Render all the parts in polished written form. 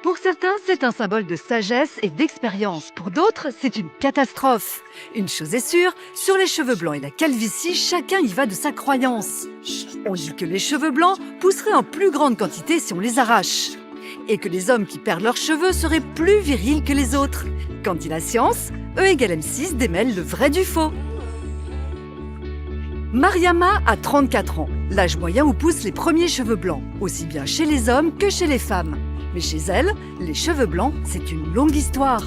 Pour certains, c'est un symbole de sagesse et d'expérience. Pour d'autres, c'est une catastrophe. Une chose est sûre, sur les cheveux blancs et la calvitie, chacun y va de sa croyance. On dit que les cheveux blancs pousseraient en plus grande quantité si on les arrache. Et que les hommes qui perdent leurs cheveux seraient plus virils que les autres. Qu'en dit la science, E égale M6 démêle le vrai du faux. Mariama a 34 ans, l'âge moyen où poussent les premiers cheveux blancs, aussi bien chez les hommes que chez les femmes. Mais chez elle, les cheveux blancs, c'est une longue histoire.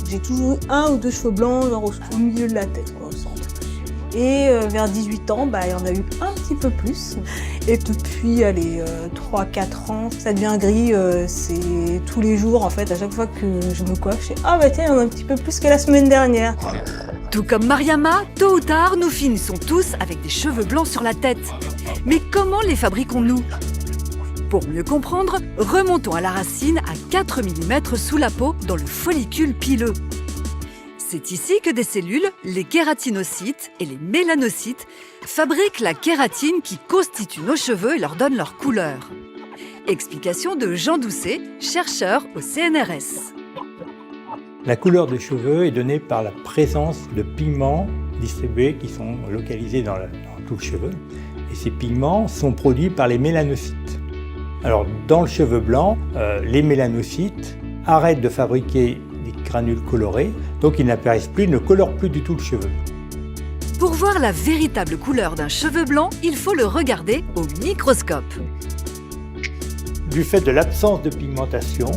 J'ai toujours eu 1 ou 2 cheveux blancs genre au milieu de la tête, quoi, au centre. Et vers 18 ans, il y en a eu un petit peu plus. Et depuis 3-4 ans, ça devient gris. C'est tous les jours, en fait, à chaque fois que je me coiffe, je sais « Ah tiens, il y en a un petit peu plus que la semaine dernière ». Tout comme Mariama, tôt ou tard, nous finissons tous avec des cheveux blancs sur la tête. Mais comment les fabriquons-nous ? Pour mieux comprendre, remontons à la racine à 4 mm sous la peau dans le follicule pileux. C'est ici que des cellules, les kératinocytes et les mélanocytes, fabriquent la kératine qui constitue nos cheveux et leur donne leur couleur. Explication de Jean Doucet, chercheur au CNRS. La couleur des cheveux est donnée par la présence de pigments distribués qui sont localisés dans tout le cheveu. Et ces pigments sont produits par les mélanocytes. Alors, dans le cheveu blanc, les mélanocytes arrêtent de fabriquer des granules colorés, donc ils n'apparaissent plus, ne colorent plus du tout le cheveu. Pour voir la véritable couleur d'un cheveu blanc, il faut le regarder au microscope. Du fait de l'absence de pigmentation,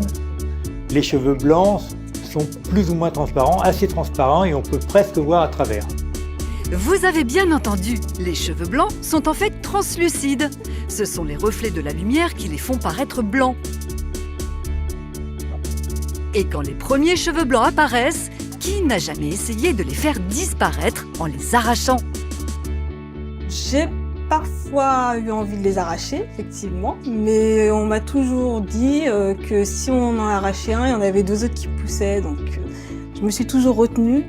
les cheveux blancs sont plus ou moins transparents, assez transparents, et on peut presque voir à travers. Vous avez bien entendu, les cheveux blancs sont en fait translucides. Ce sont les reflets de la lumière qui les font paraître blancs. Et quand les premiers cheveux blancs apparaissent, qui n'a jamais essayé de les faire disparaître en les arrachant ? J'ai parfois eu envie de les arracher, effectivement, mais on m'a toujours dit que si on en arrachait un, il y en avait 2 autres qui poussaient, donc je me suis toujours retenue.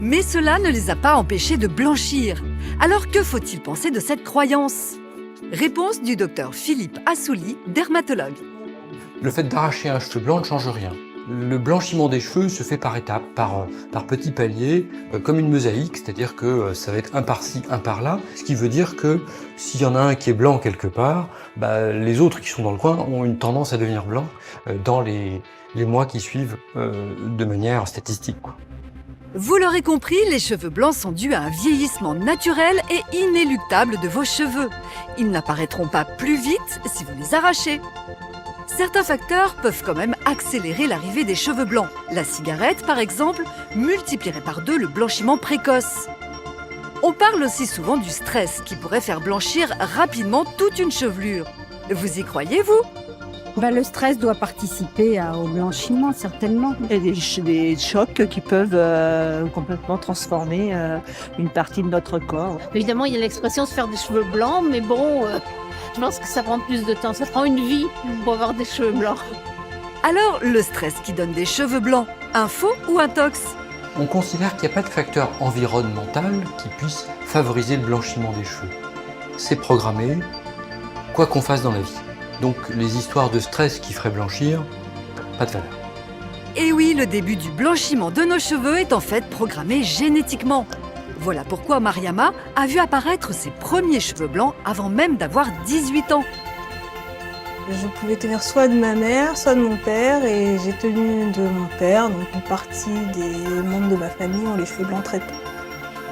Mais cela ne les a pas empêchés de blanchir. Alors que faut-il penser de cette croyance ? Réponse du docteur Philippe Assouli, dermatologue. Le fait d'arracher un cheveu blanc ne change rien. Le blanchiment des cheveux se fait par étapes, par petits paliers, comme une mosaïque, c'est-à-dire que ça va être un par-ci, un par-là, ce qui veut dire que s'il y en a un qui est blanc quelque part, les autres qui sont dans le coin ont une tendance à devenir blancs dans les mois qui suivent de manière statistique, quoi. Vous l'aurez compris, les cheveux blancs sont dus à un vieillissement naturel et inéluctable de vos cheveux. Ils n'apparaîtront pas plus vite si vous les arrachez. Certains facteurs peuvent quand même accélérer l'arrivée des cheveux blancs. La cigarette, par exemple, multiplierait par 2 le blanchiment précoce. On parle aussi souvent du stress qui pourrait faire blanchir rapidement toute une chevelure. Vous y croyez, vous ? Le stress doit participer au blanchiment, certainement. Il y a des chocs qui peuvent complètement transformer une partie de notre corps. Évidemment, il y a l'expression se faire des cheveux blancs, mais bon, je pense que ça prend plus de temps. Ça prend une vie pour avoir des cheveux blancs. Alors, le stress qui donne des cheveux blancs, un faux ou un tox ? On considère qu'il n'y a pas de facteur environnemental qui puisse favoriser le blanchiment des cheveux. C'est programmé, quoi qu'on fasse dans la vie. Donc les histoires de stress qui feraient blanchir, pas de valeur. Et oui, le début du blanchiment de nos cheveux est en fait programmé génétiquement. Voilà pourquoi Mariama a vu apparaître ses premiers cheveux blancs avant même d'avoir 18 ans. Je pouvais tenir soit de ma mère, soit de mon père, et j'ai tenu de mon père, donc une partie des membres de ma famille ont les cheveux blancs très tôt.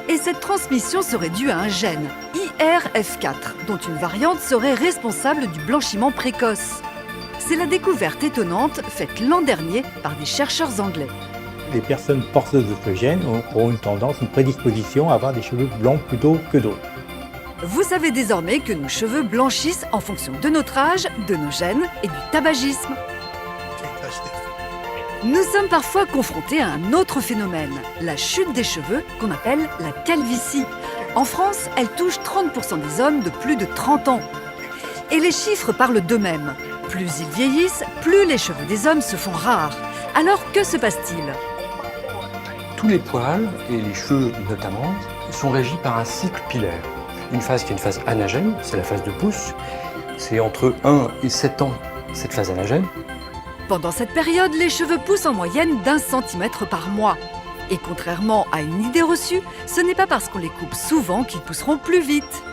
Et cette transmission serait due à un gène, IRF4, dont une variante serait responsable du blanchiment précoce. C'est la découverte étonnante faite l'an dernier par des chercheurs anglais. Les personnes porteuses de ce gène auront une tendance, une prédisposition à avoir des cheveux blancs plutôt que d'autres. Vous savez désormais que nos cheveux blanchissent en fonction de notre âge, de nos gènes et du tabagisme. Nous sommes parfois confrontés à un autre phénomène, la chute des cheveux qu'on appelle la calvitie. En France, elle touche 30% des hommes de plus de 30 ans. Et les chiffres parlent d'eux-mêmes. Plus ils vieillissent, plus les cheveux des hommes se font rares. Alors que se passe-t-il ? Tous les poils, et les cheveux notamment, sont régis par un cycle pilaire. Une phase qui est une phase anagène, c'est la phase de pousse. C'est entre 1 et 7 ans cette phase anagène. Pendant cette période, les cheveux poussent en moyenne d'1 centimètre par mois. Et contrairement à une idée reçue, ce n'est pas parce qu'on les coupe souvent qu'ils pousseront plus vite.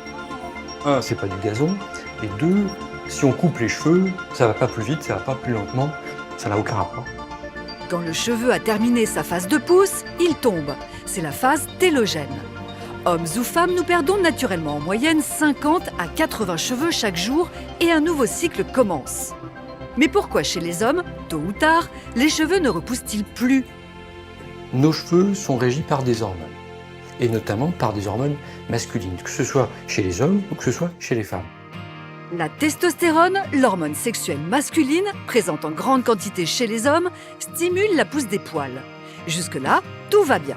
1, c'est pas du gazon. Et 2, si on coupe les cheveux, ça va pas plus vite, ça va pas plus lentement. Ça n'a aucun rapport. Quand le cheveu a terminé sa phase de pousse, il tombe. C'est la phase télogène. Hommes ou femmes, nous perdons naturellement en moyenne 50 à 80 cheveux chaque jour et un nouveau cycle commence. Mais pourquoi chez les hommes, tôt ou tard, les cheveux ne repoussent-ils plus ? Nos cheveux sont régis par des hormones, et notamment par des hormones masculines, que ce soit chez les hommes ou que ce soit chez les femmes. La testostérone, l'hormone sexuelle masculine, présente en grande quantité chez les hommes, stimule la pousse des poils. Jusque-là, tout va bien.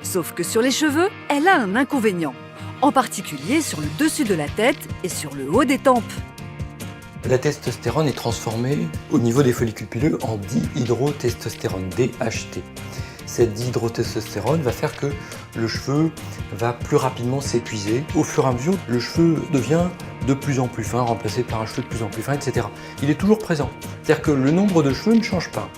Sauf que sur les cheveux, elle a un inconvénient, en particulier sur le dessus de la tête et sur le haut des tempes. La testostérone est transformée au niveau des follicules pileux en dihydrotestostérone, DHT. Cette dihydrotestostérone va faire que le cheveu va plus rapidement s'épuiser. Au fur et à mesure, le cheveu devient de plus en plus fin, remplacé par un cheveu de plus en plus fin, etc. Il est toujours présent. C'est-à-dire que le nombre de cheveux ne change pas.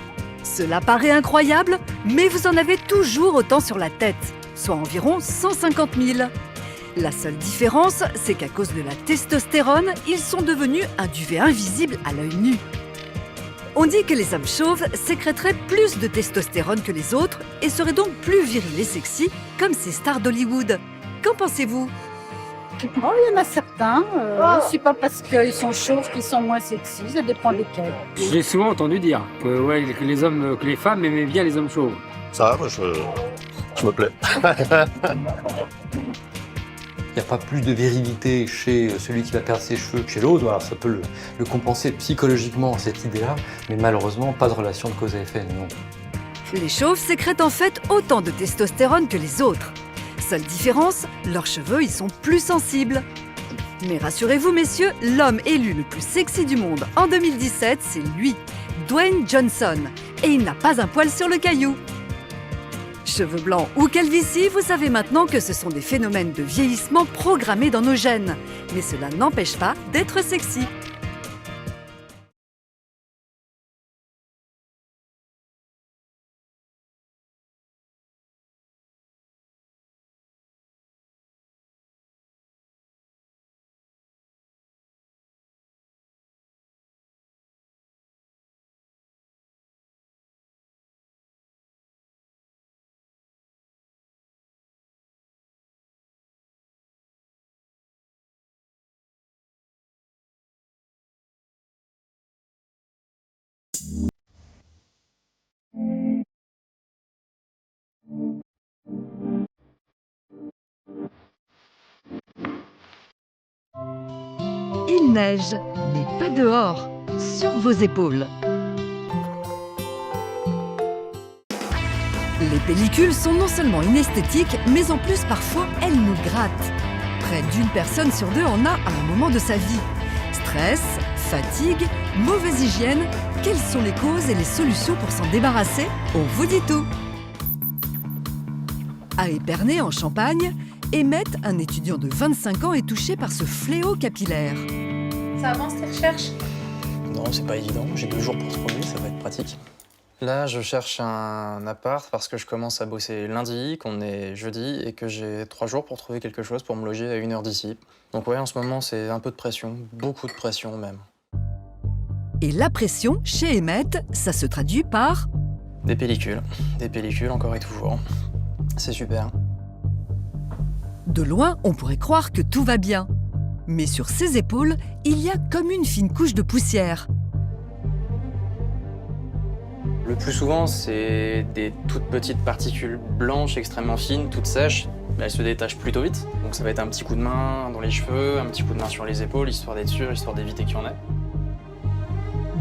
Cela paraît incroyable, mais vous en avez toujours autant sur la tête, soit environ 150 000. La seule différence, c'est qu'à cause de la testostérone, ils sont devenus un duvet invisible à l'œil nu. On dit que les hommes chauves sécréteraient plus de testostérone que les autres et seraient donc plus virils et sexy, comme ces stars d'Hollywood. Qu'en pensez-vous ? Oh, il y en a certains. C'est pas parce qu'ils sont chauves qu'ils sont moins sexy, ça dépend desquels. J'ai souvent entendu dire que les femmes aimaient bien les hommes chauves. Ça, moi, je me plais. Il n'y a pas plus de virilité chez celui qui va perdre ses cheveux que chez l'autre. Alors ça peut le compenser psychologiquement, cette idée-là, mais malheureusement, pas de relation de cause à effet, non. Les chauves sécrètent en fait autant de testostérone que les autres. Seule différence, leurs cheveux y sont plus sensibles. Mais rassurez-vous messieurs, l'homme élu le plus sexy du monde en 2017, c'est lui, Dwayne Johnson. Et il n'a pas un poil sur le caillou. Cheveux blancs ou calvitie, vous savez maintenant que ce sont des phénomènes de vieillissement programmés dans nos gènes. Mais cela n'empêche pas d'être sexy. Il neige, mais pas dehors, sur vos épaules. Les pellicules sont non seulement inesthétiques, mais en plus parfois elles nous grattent. Près d'une personne sur deux en a à un moment de sa vie. Stress, fatigue, mauvaise hygiène, quelles sont les causes et les solutions pour s'en débarrasser? On vous dit tout. À Épernay, en Champagne, Emmett, un étudiant de 25 ans, est touché par ce fléau capillaire. Ça avance tes recherches? Non, c'est pas évident. J'ai 2 jours pour trouver, ça va être pratique. Là, je cherche un appart parce que je commence à bosser lundi, qu'on est jeudi et que j'ai 3 jours pour trouver quelque chose pour me loger à 1 heure d'ici. Donc ouais, en ce moment, c'est un peu de pression, beaucoup de pression même. Et la pression, chez Emmett, ça se traduit par... Des pellicules encore et toujours. C'est super. De loin, on pourrait croire que tout va bien. Mais sur ses épaules, il y a comme une fine couche de poussière. Le plus souvent, c'est des toutes petites particules blanches extrêmement fines, toutes sèches. Elles se détachent plutôt vite. Donc ça va être un petit coup de main dans les cheveux, un petit coup de main sur les épaules, histoire d'être sûr, histoire d'éviter qu'il y en ait.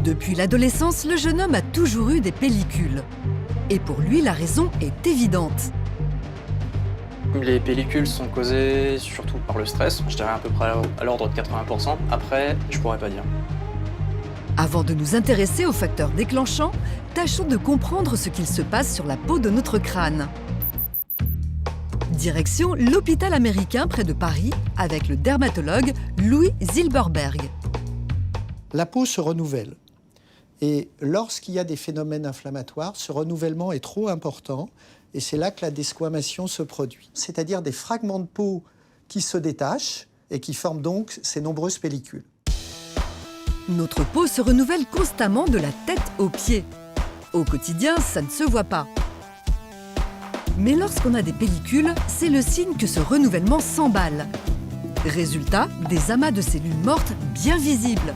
Depuis l'adolescence, le jeune homme a toujours eu des pellicules. Et pour lui, la raison est évidente. Les pellicules sont causées surtout par le stress, je dirais à peu près à l'ordre de 80%. Après, je pourrais pas dire. Avant de nous intéresser aux facteurs déclenchants, tâchons de comprendre ce qu'il se passe sur la peau de notre crâne. Direction l'hôpital américain près de Paris avec le dermatologue Louis Zilberberg. La peau se renouvelle. Et lorsqu'il y a des phénomènes inflammatoires, ce renouvellement est trop important et c'est là que la desquamation se produit. C'est-à-dire des fragments de peau qui se détachent et qui forment donc ces nombreuses pellicules. Notre peau se renouvelle constamment de la tête aux pieds. Au quotidien, ça ne se voit pas. Mais lorsqu'on a des pellicules, c'est le signe que ce renouvellement s'emballe. Résultat, des amas de cellules mortes bien visibles.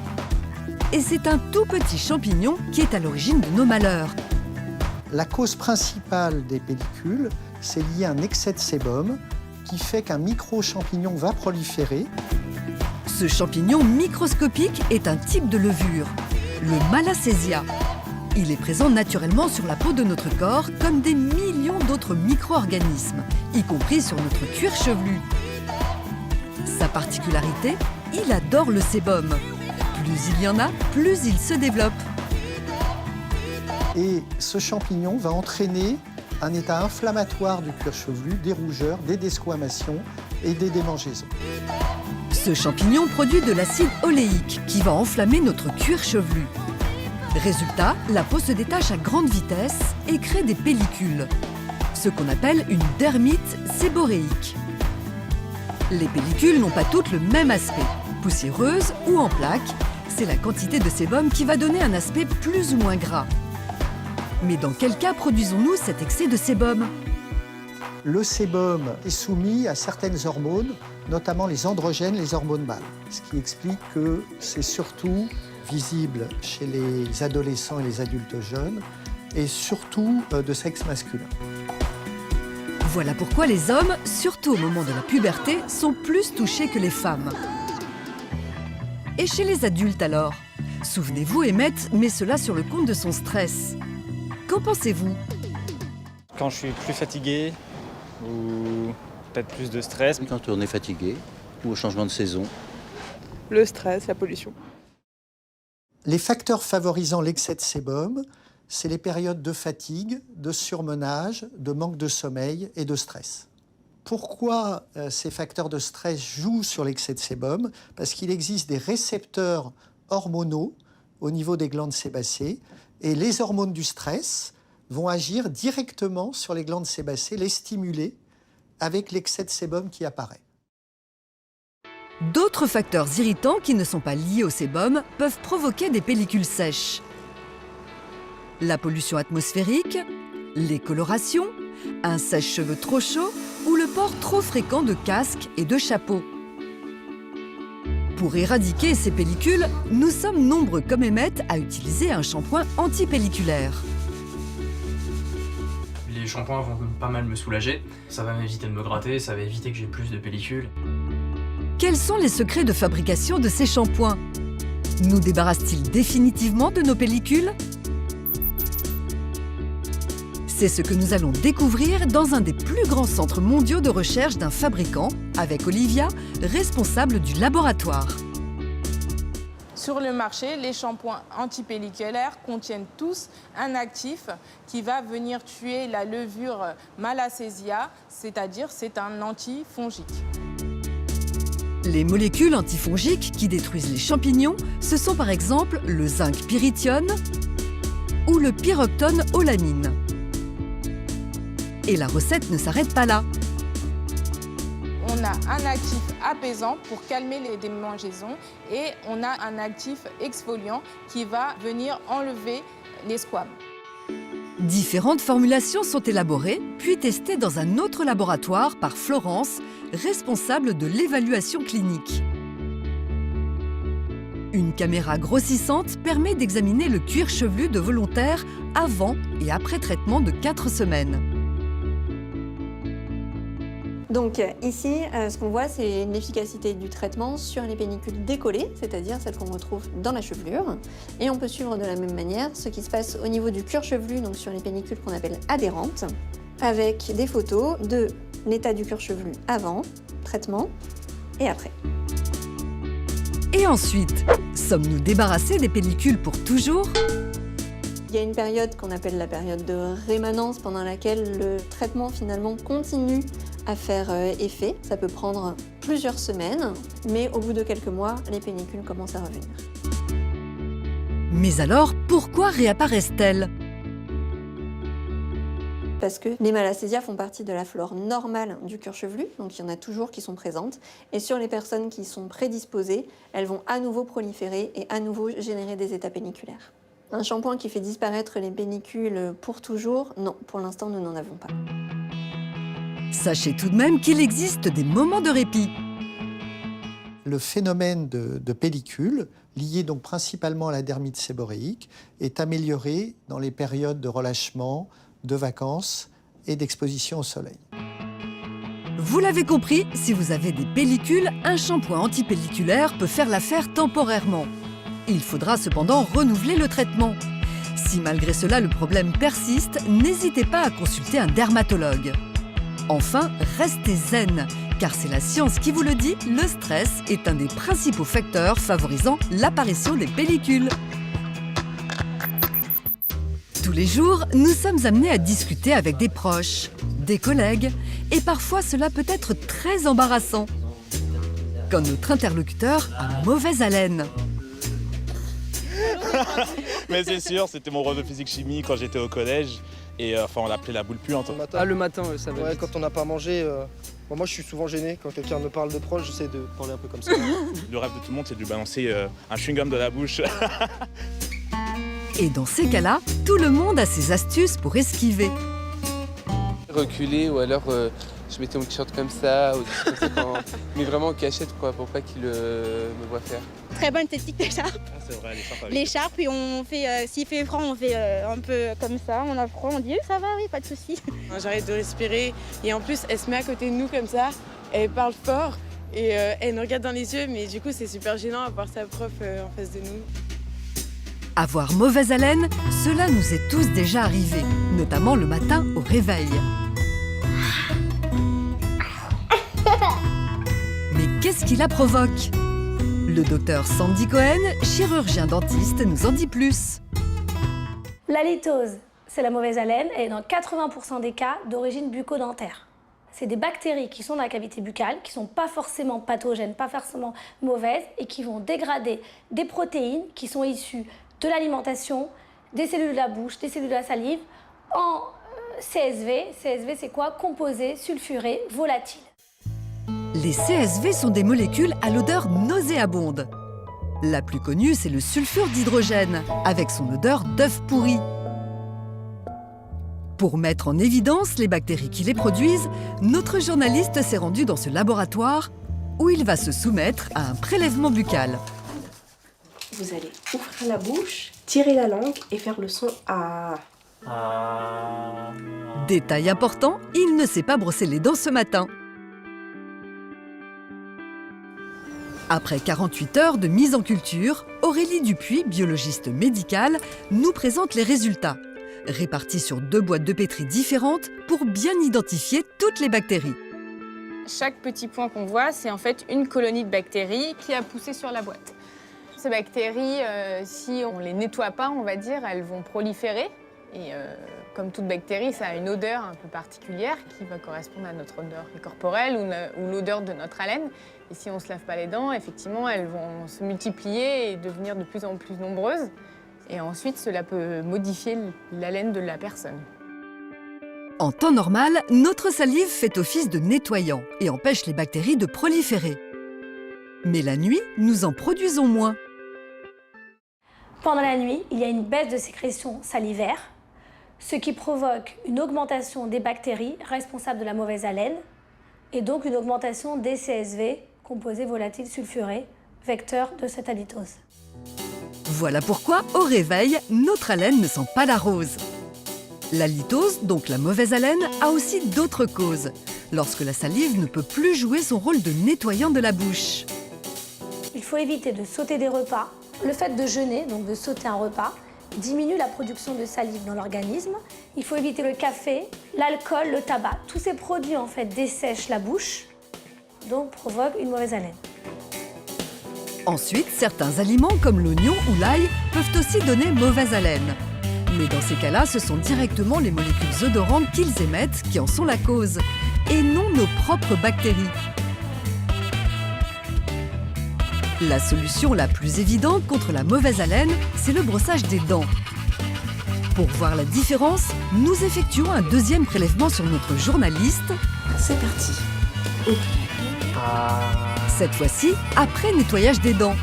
Et c'est un tout petit champignon qui est à l'origine de nos malheurs. La cause principale des pellicules, c'est lié à un excès de sébum qui fait qu'un micro-champignon va proliférer. Ce champignon microscopique est un type de levure, le Malassezia. Il est présent naturellement sur la peau de notre corps comme des millions d'autres micro-organismes, y compris sur notre cuir chevelu. Sa particularité, il adore le sébum. Plus il y en a, plus il se développe. Et ce champignon va entraîner un état inflammatoire du cuir chevelu, des rougeurs, des desquamations et des démangeaisons. Ce champignon produit de l'acide oléique qui va enflammer notre cuir chevelu. Résultat, la peau se détache à grande vitesse et crée des pellicules, ce qu'on appelle une dermite séboréique. Les pellicules n'ont pas toutes le même aspect. Poussiéreuses ou en plaques, c'est la quantité de sébum qui va donner un aspect plus ou moins gras. Mais dans quel cas produisons-nous cet excès de sébum? Le sébum est soumis à certaines hormones, notamment les androgènes, les hormones mâles. Ce qui explique que c'est surtout visible chez les adolescents et les adultes jeunes, et surtout de sexe masculin. Voilà pourquoi les hommes, surtout au moment de la puberté, sont plus touchés que les femmes. Et chez les adultes alors? Souvenez-vous, Emmett met cela sur le compte de son stress. Qu'en pensez-vous? Quand je suis plus fatigué, ou peut-être plus de stress. Quand on est fatigué, ou au changement de saison. Le stress, la pollution. Les facteurs favorisant l'excès de sébum, c'est les périodes de fatigue, de surmenage, de manque de sommeil et de stress. Pourquoi ces facteurs de stress jouent sur l'excès de sébum? Parce qu'il existe des récepteurs hormonaux au niveau des glandes sébacées et les hormones du stress vont agir directement sur les glandes sébacées, les stimuler avec l'excès de sébum qui apparaît. D'autres facteurs irritants qui ne sont pas liés au sébum peuvent provoquer des pellicules sèches. La pollution atmosphérique, les colorations, un sèche-cheveux trop chaud ou le port trop fréquent de casques et de chapeaux. Pour éradiquer ces pellicules, nous sommes nombreux comme Emmett à utiliser un shampoing antipelliculaire. Les shampoings vont pas mal me soulager, ça va m'éviter de me gratter, ça va éviter que j'ai plus de pellicules. Quels sont les secrets de fabrication de ces shampoings? Nous débarrassent-ils définitivement de nos pellicules? C'est ce que nous allons découvrir dans un des plus grands centres mondiaux de recherche d'un fabricant, avec Olivia, responsable du laboratoire. Sur le marché, les shampoings antipelliculaires contiennent tous un actif qui va venir tuer la levure Malassezia, c'est-à-dire c'est un antifongique. Les molécules antifongiques qui détruisent les champignons, ce sont par exemple le zinc pyrithione ou le pyroptone olamine. Et la recette ne s'arrête pas là. On a un actif apaisant pour calmer les démangeaisons et on a un actif exfoliant qui va venir enlever les squames. Différentes formulations sont élaborées, puis testées dans un autre laboratoire par Florence, responsable de l'évaluation clinique. Une caméra grossissante permet d'examiner le cuir chevelu de volontaires avant et après traitement de 4 semaines. Donc ici, ce qu'on voit, c'est l'efficacité du traitement sur les pellicules décollées, c'est-à-dire celles qu'on retrouve dans la chevelure. Et on peut suivre de la même manière ce qui se passe au niveau du cuir chevelu, donc sur les pellicules qu'on appelle adhérentes, avec des photos de l'état du cuir chevelu avant, traitement et après. Et ensuite, sommes-nous débarrassés des pellicules pour toujours ? Il y a une période qu'on appelle la période de rémanence pendant laquelle le traitement finalement continue à faire effet. Ça peut prendre plusieurs semaines, mais au bout de quelques mois, les pellicules commencent à revenir. Mais alors, pourquoi réapparaissent-elles? Parce que les malacésias font partie de la flore normale du cuir chevelu, donc il y en a toujours qui sont présentes. Et sur les personnes qui sont prédisposées, elles vont à nouveau proliférer et à nouveau générer des états péniculaires. Un shampoing qui fait disparaître les pénicules pour toujours, non, pour l'instant nous n'en avons pas. Sachez tout de même qu'il existe des moments de répit. Le phénomène de pellicule, lié donc principalement à la dermite séboréique, est amélioré dans les périodes de relâchement, de vacances et d'exposition au soleil. Vous l'avez compris, si vous avez des pellicules, un shampoing antipelliculaire peut faire l'affaire temporairement. Il faudra cependant renouveler le traitement. Si malgré cela le problème persiste, n'hésitez pas à consulter un dermatologue. Enfin, restez zen, car c'est la science qui vous le dit, le stress est un des principaux facteurs favorisant l'apparition des pellicules. Tous les jours, nous sommes amenés à discuter avec des proches, des collègues, et parfois cela peut être très embarrassant. Quand notre interlocuteur a mauvaise haleine. Mais c'est sûr, c'était mon rôle de physique-chimie quand j'étais au collège. Et on l'appelait la boule puante. Le matin, ça va. Ouais, quand on n'a pas mangé, moi je suis souvent gêné. Quand quelqu'un me parle de proche, j'essaie de parler un peu comme ça. Le rêve de tout le monde, c'est de lui balancer un chewing-gum de la bouche. Et dans ces cas-là, tout le monde a ses astuces pour esquiver. Reculer ou alors je mettais mon t-shirt comme ça, ou des choses comme ça mais vraiment en cachette quoi, pour pas qu'il me voit faire. Très bonne technique d'écharpe. Ah, c'est vrai, L'écharpe, puis on fait, s'il fait froid, on fait un peu comme ça, on a froid, on dit ça va, oui, pas de souci. J'arrête de respirer et en plus elle se met à côté de nous comme ça, elle parle fort et elle nous regarde dans les yeux, mais du coup c'est super gênant à voir sa prof en face de nous. Avoir mauvaise haleine, cela nous est tous déjà arrivé, notamment le matin au réveil. Mais qu'est-ce qui la provoque? Le docteur Sandy Cohen, chirurgien dentiste, nous en dit plus. La litose, c'est la mauvaise haleine et dans 80% des cas d'origine bucco-dentaire. C'est des bactéries qui sont dans la cavité buccale, qui ne sont pas forcément pathogènes, pas forcément mauvaises et qui vont dégrader des protéines qui sont issues de l'alimentation, des cellules de la bouche, des cellules de la salive, en CSV. CSV, c'est quoi? Composés, sulfurés, volatiles. Les CSV sont des molécules à l'odeur nauséabonde. La plus connue, c'est le sulfure d'hydrogène, avec son odeur d'œuf pourri. Pour mettre en évidence les bactéries qui les produisent, notre journaliste s'est rendu dans ce laboratoire où il va se soumettre à un prélèvement buccal. Vous allez ouvrir la bouche, tirer la langue et faire le son A. Détail important, il ne s'est pas brossé les dents ce matin. Après 48 heures de mise en culture, Aurélie Dupuis, biologiste médicale, nous présente les résultats, répartis sur 2 boîtes de pétri différentes pour bien identifier toutes les bactéries. Chaque petit point qu'on voit, c'est en fait une colonie de bactéries qui a poussé sur la boîte. Ces bactéries, si on ne les nettoie pas, on va dire, elles vont proliférer. Et comme toute bactérie, ça a une odeur un peu particulière qui va correspondre à notre odeur corporelle ou l'odeur de notre haleine. Et si on ne se lave pas les dents, effectivement, elles vont se multiplier et devenir de plus en plus nombreuses. Et ensuite, cela peut modifier l'haleine de la personne. En temps normal, notre salive fait office de nettoyant et empêche les bactéries de proliférer. Mais la nuit, nous en produisons moins. Pendant la nuit, il y a une baisse de sécrétion salivaire, ce qui provoque une augmentation des bactéries responsables de la mauvaise haleine et donc une augmentation des CSV, composés volatiles sulfurés, vecteurs de cette halitose. Voilà pourquoi, au réveil, notre haleine ne sent pas la rose. La litose, donc la mauvaise haleine, a aussi d'autres causes, lorsque la salive ne peut plus jouer son rôle de nettoyant de la bouche. Il faut éviter de sauter des repas. Le fait de jeûner, donc de sauter un repas, diminue la production de salive dans l'organisme. Il faut éviter le café, l'alcool, le tabac. Tous ces produits en fait dessèchent la bouche, donc provoquent une mauvaise haleine. Ensuite, certains aliments comme l'oignon ou l'ail peuvent aussi donner mauvaise haleine. Mais dans ces cas-là, ce sont directement les molécules odorantes qu'ils émettent qui en sont la cause, et non nos propres bactéries. La solution la plus évidente contre la mauvaise haleine, c'est le brossage des dents. Pour voir la différence, nous effectuons un deuxième prélèvement sur notre journaliste. C'est parti. Cette fois-ci, après nettoyage des dents.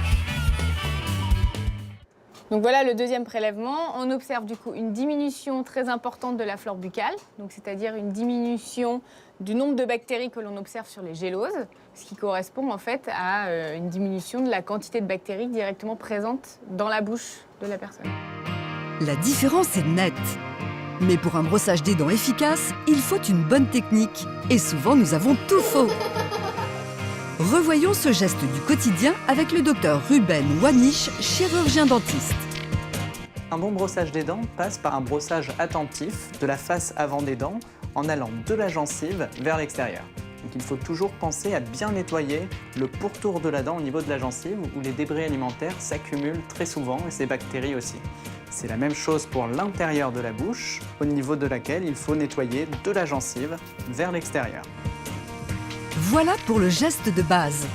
Donc voilà le deuxième prélèvement. On observe du coup une diminution très importante de la flore buccale, donc c'est-à-dire une diminution du nombre de bactéries que l'on observe sur les géloses, ce qui correspond en fait à une diminution de la quantité de bactéries directement présentes dans la bouche de la personne. La différence est nette. Mais pour un brossage des dents efficace, il faut une bonne technique. Et souvent, nous avons tout faux. Revoyons ce geste du quotidien avec le docteur Ruben Wanish, chirurgien dentiste. Un bon brossage des dents passe par un brossage attentif de la face avant des dents en allant de la gencive vers l'extérieur. Donc il faut toujours penser à bien nettoyer le pourtour de la dent au niveau de la gencive où les débris alimentaires s'accumulent très souvent et ces bactéries aussi. C'est la même chose pour l'intérieur de la bouche, au niveau de laquelle il faut nettoyer de la gencive vers l'extérieur. Voilà pour le geste de base.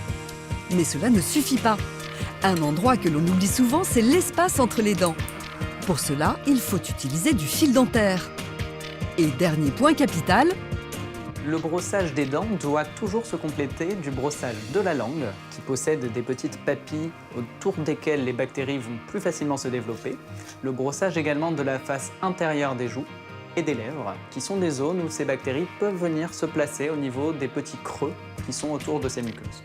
Mais cela ne suffit pas. Un endroit que l'on oublie souvent, c'est l'espace entre les dents. Pour cela, il faut utiliser du fil dentaire. Et dernier point capital, le brossage des dents doit toujours se compléter du brossage de la langue, qui possède des petites papilles autour desquelles les bactéries vont plus facilement se développer. Le brossage également de la face intérieure des joues et des lèvres, qui sont des zones où ces bactéries peuvent venir se placer au niveau des petits creux qui sont autour de ces muqueuses.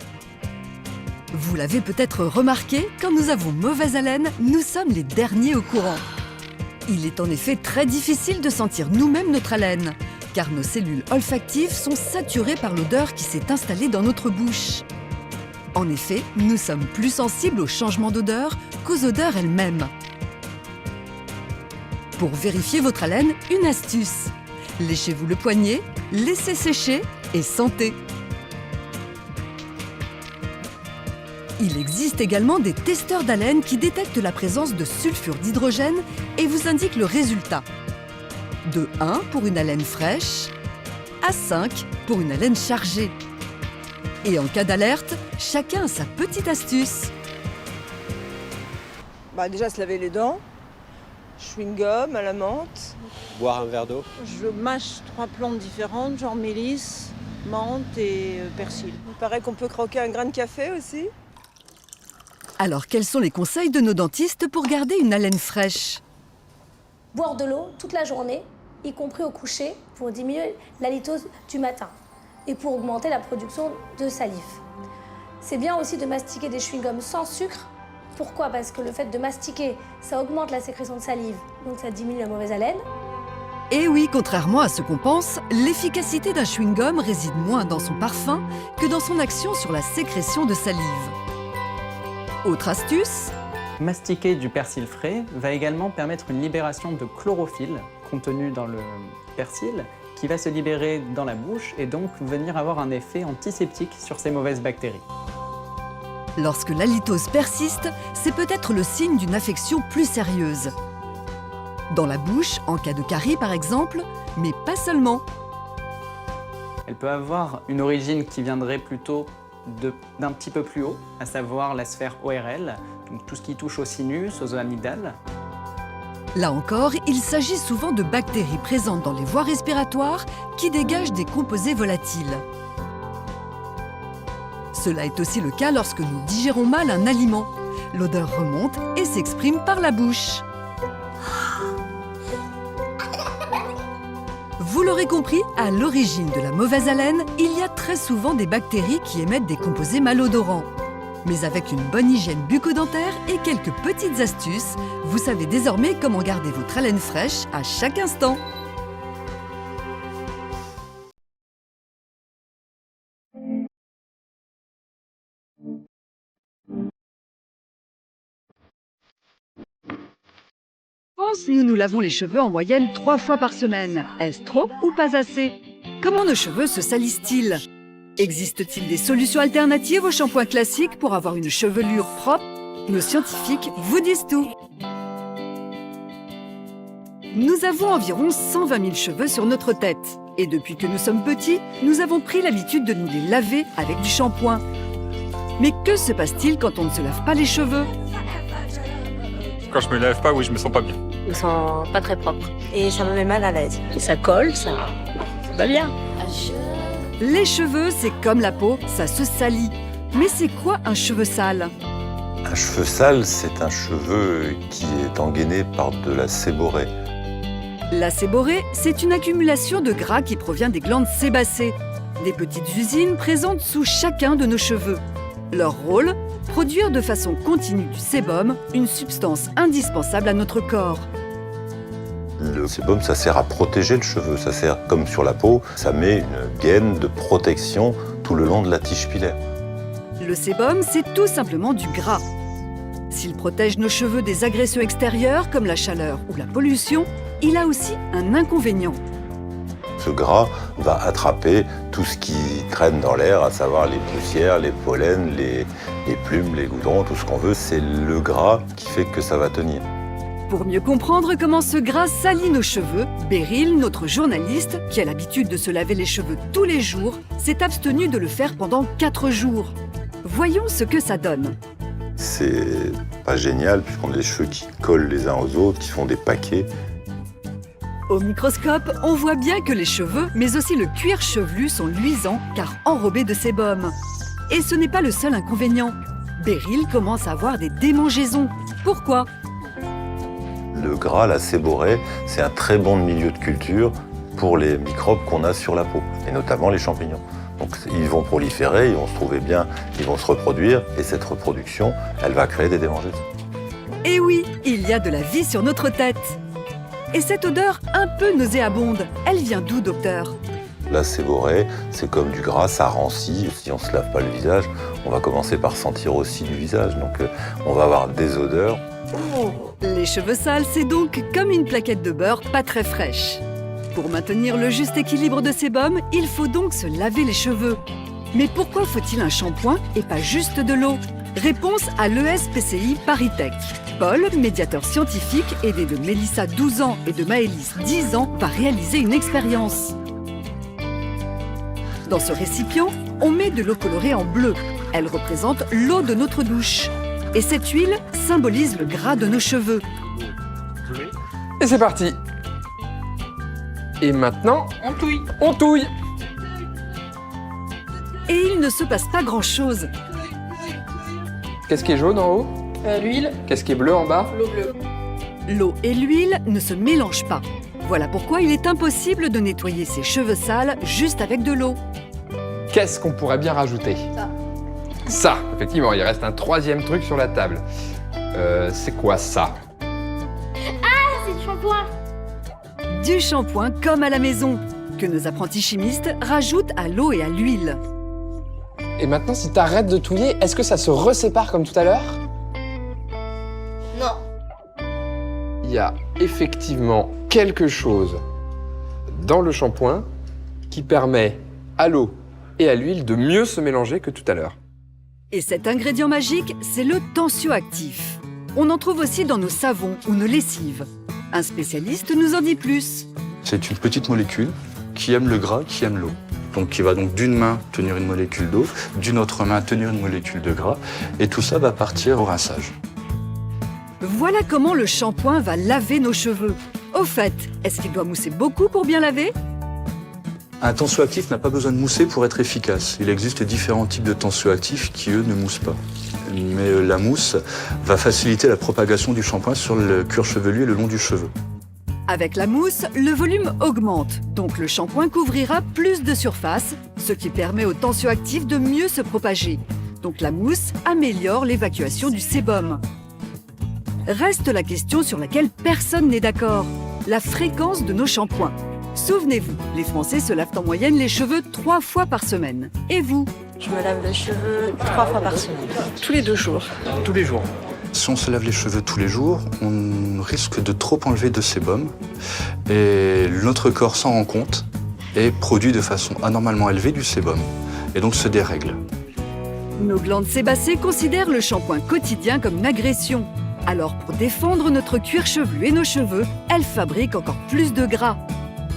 Vous l'avez peut-être remarqué, quand nous avons mauvaise haleine, nous sommes les derniers au courant. Il est en effet très difficile de sentir nous-mêmes notre haleine, car nos cellules olfactives sont saturées par l'odeur qui s'est installée dans notre bouche. En effet, nous sommes plus sensibles aux changements d'odeur qu'aux odeurs elles-mêmes. Pour vérifier votre haleine, une astuce. Léchez-vous le poignet, laissez sécher et sentez. Il existe également des testeurs d'haleine qui détectent la présence de sulfure d'hydrogène et vous indiquent le résultat. De 1 pour une haleine fraîche à 5 pour une haleine chargée. Et en cas d'alerte, chacun a sa petite astuce. Déjà se laver les dents, chewing-gum à la menthe. Boire un verre d'eau. Je mâche 3 plantes différentes, genre mélisse, menthe et persil. Il paraît qu'on peut croquer un grain de café aussi. Alors quels sont les conseils de nos dentistes pour garder une haleine fraîche ? Boire de l'eau toute la journée, y compris au coucher, pour diminuer l'halitose du matin et pour augmenter la production de salive. C'est bien aussi de mastiquer des chewing-gums sans sucre. Pourquoi ? Parce que le fait de mastiquer, ça augmente la sécrétion de salive, donc ça diminue la mauvaise haleine. Et oui, contrairement à ce qu'on pense, l'efficacité d'un chewing-gum réside moins dans son parfum que dans son action sur la sécrétion de salive. Autre astuce ? Mastiquer du persil frais va également permettre une libération de chlorophylle contenu dans le persil qui va se libérer dans la bouche et donc venir avoir un effet antiseptique sur ces mauvaises bactéries. Lorsque l'halitose persiste, c'est peut-être le signe d'une affection plus sérieuse. Dans la bouche, en cas de carie par exemple, mais pas seulement. Elle peut avoir une origine qui viendrait plutôt d'un petit peu plus haut, à savoir la sphère ORL, donc tout ce qui touche au sinus, aux amygdales. Là encore, il s'agit souvent de bactéries présentes dans les voies respiratoires qui dégagent des composés volatiles. Cela est aussi le cas lorsque nous digérons mal un aliment. L'odeur remonte et s'exprime par la bouche. Vous l'aurez compris, à l'origine de la mauvaise haleine, il y a très souvent des bactéries qui émettent des composés malodorants. Mais avec une bonne hygiène bucco-dentaire et quelques petites astuces, vous savez désormais comment garder votre haleine fraîche à chaque instant. Nous nous lavons les cheveux en moyenne 3 fois par semaine. Est-ce trop ou pas assez? Comment nos cheveux se salissent-ils? Existe-t-il des solutions alternatives aux shampoings classiques pour avoir une chevelure propre? Nos scientifiques vous disent tout. Nous avons environ 120 000 cheveux sur notre tête. Et depuis que nous sommes petits, nous avons pris l'habitude de nous les laver avec du shampoing. Mais que se passe-t-il quand on ne se lave pas les cheveux? Quand je me lave pas, oui, je me sens pas bien. Je me sens pas très propre. Et ça me met mal à l'aise. Et ça colle, ça va bien. Les cheveux, c'est comme la peau, ça se salit. Mais c'est quoi un cheveu sale? Un cheveu sale, c'est un cheveu qui est engainé par de la séborrhée. La séborrhée, c'est une accumulation de gras qui provient des glandes sébacées, des petites usines présentes sous chacun de nos cheveux. Leur rôle, produire de façon continue du sébum, une substance indispensable à notre corps. Le sébum, ça sert à protéger le cheveu, ça sert comme sur la peau, ça met une gaine de protection tout le long de la tige pilaire. Le sébum, c'est tout simplement du gras. S'il protège nos cheveux des agressions extérieures comme la chaleur ou la pollution, il a aussi un inconvénient. Ce gras va attraper tout ce qui traîne dans l'air, à savoir les poussières, les pollens, les plumes, les goudrons, tout ce qu'on veut. C'est le gras qui fait que ça va tenir. Pour mieux comprendre comment ce gras salit nos cheveux, Beryl, notre journaliste, qui a l'habitude de se laver les cheveux tous les jours, s'est abstenue de le faire pendant 4 jours. Voyons ce que ça donne. C'est pas génial puisqu'on a les cheveux qui collent les uns aux autres, qui font des paquets. Au microscope, on voit bien que les cheveux, mais aussi le cuir chevelu sont luisants car enrobés de sébum. Et ce n'est pas le seul inconvénient. Beryl commence à avoir des démangeaisons. Pourquoi? Le gras, la séborrhée, c'est un très bon milieu de culture pour les microbes qu'on a sur la peau, et notamment les champignons. Donc ils vont proliférer, ils vont se trouver bien, ils vont se reproduire, et cette reproduction, elle va créer des démangeaisons. Et oui, il y a de la vie sur notre tête. Et cette odeur un peu nauséabonde, elle vient d'où, docteur? La séborrhée, c'est comme du gras, ça rancit. Si on ne se lave pas le visage, on va commencer par sentir aussi du visage. Donc on va avoir des odeurs. Les cheveux sales, c'est donc comme une plaquette de beurre pas très fraîche. Pour maintenir le juste équilibre de sébum, il faut donc se laver les cheveux. Mais pourquoi faut-il un shampoing et pas juste de l'eau? Réponse à l'ESPCI ParisTech. Paul, médiateur scientifique, aidé de Mélissa 12 ans et de Maëlys 10 ans, va réaliser une expérience. Dans ce récipient, on met de l'eau colorée en bleu. Elle représente l'eau de notre douche. Et cette huile symbolise le gras de nos cheveux. Et c'est parti. Et maintenant, On touille. on touille. Et il ne se passe pas grand-chose. Qu'est-ce qui est jaune en haut? L'huile, Qu'est-ce qui est bleu en bas? l'eau bleue. L'eau et l'huile ne se mélangent pas. Voilà pourquoi il est impossible de nettoyer ses cheveux sales juste avec de l'eau. Qu'est-ce qu'on pourrait bien rajouter? Ça, effectivement, il reste un troisième truc sur la table. C'est quoi ça? C'est du shampoing. Du shampoing comme à la maison, que nos apprentis chimistes rajoutent à l'eau et à l'huile. Et maintenant, si t'arrêtes de touiller, est-ce que ça se resépare comme tout à l'heure? Non. Il y a effectivement quelque chose dans le shampoing qui permet à l'eau et à l'huile de mieux se mélanger que tout à l'heure. Et cet ingrédient magique, c'est le tensioactif. On en trouve aussi dans nos savons ou nos lessives. Un spécialiste nous en dit plus. C'est une petite molécule qui aime le gras, qui aime l'eau. Donc qui va donc d'une main tenir une molécule d'eau, d'une autre main tenir une molécule de gras, et tout ça va partir au rinçage. Voilà comment le shampoing va laver nos cheveux. Au fait, est-ce qu'il doit mousser beaucoup pour bien laver? Un tensioactif n'a pas besoin de mousser pour être efficace. Il existe différents types de tensioactifs qui, eux, ne moussent pas. Mais la mousse va faciliter la propagation du shampoing sur le cuir chevelu et le long du cheveu. Avec la mousse, le volume augmente, donc le shampoing couvrira plus de surface, ce qui permet au tensioactif de mieux se propager. Donc la mousse améliore l'évacuation du sébum. Reste la question sur laquelle personne n'est d'accord, la fréquence de nos shampoings. Souvenez-vous, les Français se lavent en moyenne les cheveux 3 fois par semaine. Et vous? Je me lave les cheveux 3 fois par semaine. Tous les 2 jours. Tous les jours. Si on se lave les cheveux tous les jours, on risque de trop enlever de sébum. Et notre corps s'en rend compte et produit de façon anormalement élevée du sébum. Et donc se dérègle. Nos glandes sébacées considèrent le shampoing quotidien comme une agression. Alors pour défendre notre cuir chevelu et nos cheveux, elles fabriquent encore plus de gras.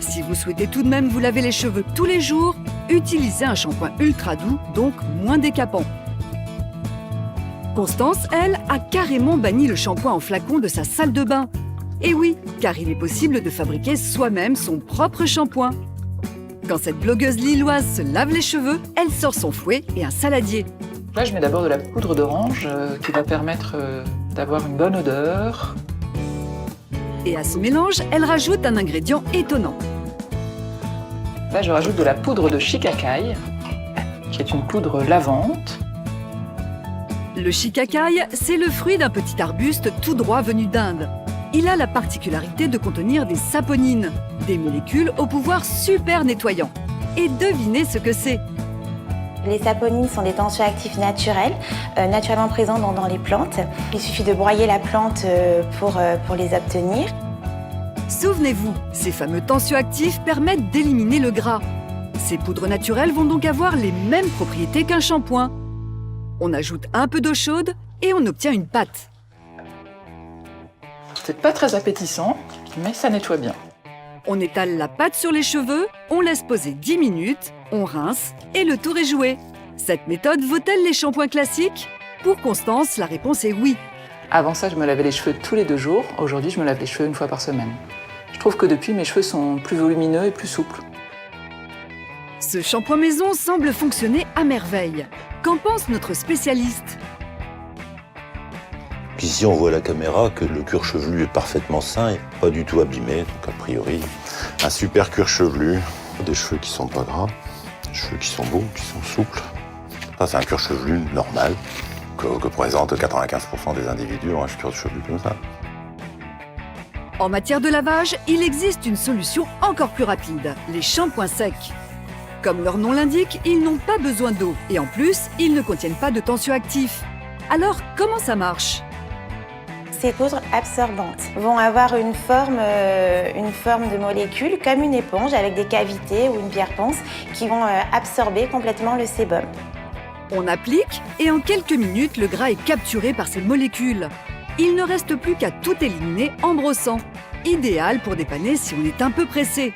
Si vous souhaitez tout de même vous laver les cheveux tous les jours, utilisez un shampoing ultra doux, donc moins décapant. Constance, elle, a carrément banni le shampoing en flacon de sa salle de bain. Et oui, car il est possible de fabriquer soi-même son propre shampoing. Quand cette blogueuse lilloise se lave les cheveux, elle sort son fouet et un saladier. Là, je mets d'abord de la poudre d'orange qui va permettre d'avoir une bonne odeur. Et à ce mélange, elle rajoute un ingrédient étonnant. Là, je rajoute de la poudre de shikakai, qui est une poudre lavante. Le shikakai, c'est le fruit d'un petit arbuste tout droit venu d'Inde. Il a la particularité de contenir des saponines, des molécules au pouvoir super nettoyant. Et devinez ce que c'est. Les saponines sont des tensioactifs naturels, naturellement présents dans les plantes. Il suffit de broyer la plante pour les obtenir. Souvenez-vous, ces fameux tensioactifs permettent d'éliminer le gras. Ces poudres naturelles vont donc avoir les mêmes propriétés qu'un shampoing. On ajoute un peu d'eau chaude et on obtient une pâte. C'est pas très appétissant, mais ça nettoie bien. On étale la pâte sur les cheveux, on laisse poser 10 minutes, on rince et le tour est joué. Cette méthode vaut-elle les shampoings classiques? Pour Constance, la réponse est oui. Avant ça, je me lavais les cheveux tous les 2 jours. Aujourd'hui, je me lave les cheveux 1 fois par semaine. Je trouve que depuis, mes cheveux sont plus volumineux et plus souples. Ce shampoing maison semble fonctionner à merveille. Qu'en pense notre spécialiste? Ici, on voit à la caméra que le cuir chevelu est parfaitement sain et pas du tout abîmé. Donc, a priori, un super cuir chevelu, des cheveux qui sont pas gras, des cheveux qui sont beaux, qui sont souples. Ça, c'est un cuir chevelu normal que présentent 95% des individus ont un cuir chevelu comme ça. En matière de lavage, il existe une solution encore plus rapide, les shampoings secs. Comme leur nom l'indique, ils n'ont pas besoin d'eau et en plus, ils ne contiennent pas de tensioactifs. Alors, comment ça marche? Ces poudres absorbantes vont avoir une forme de molécule comme une éponge avec des cavités ou une pierre ponce qui vont absorber complètement le sébum. On applique et en quelques minutes, le gras est capturé par ces molécules. Il ne reste plus qu'à tout éliminer en brossant. Idéal pour dépanner si on est un peu pressé.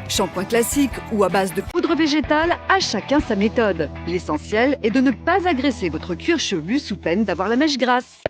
Shampoing classique ou à base de poudre végétale, à chacun sa méthode. L'essentiel est de ne pas agresser votre cuir chevelu sous peine d'avoir la mèche grasse.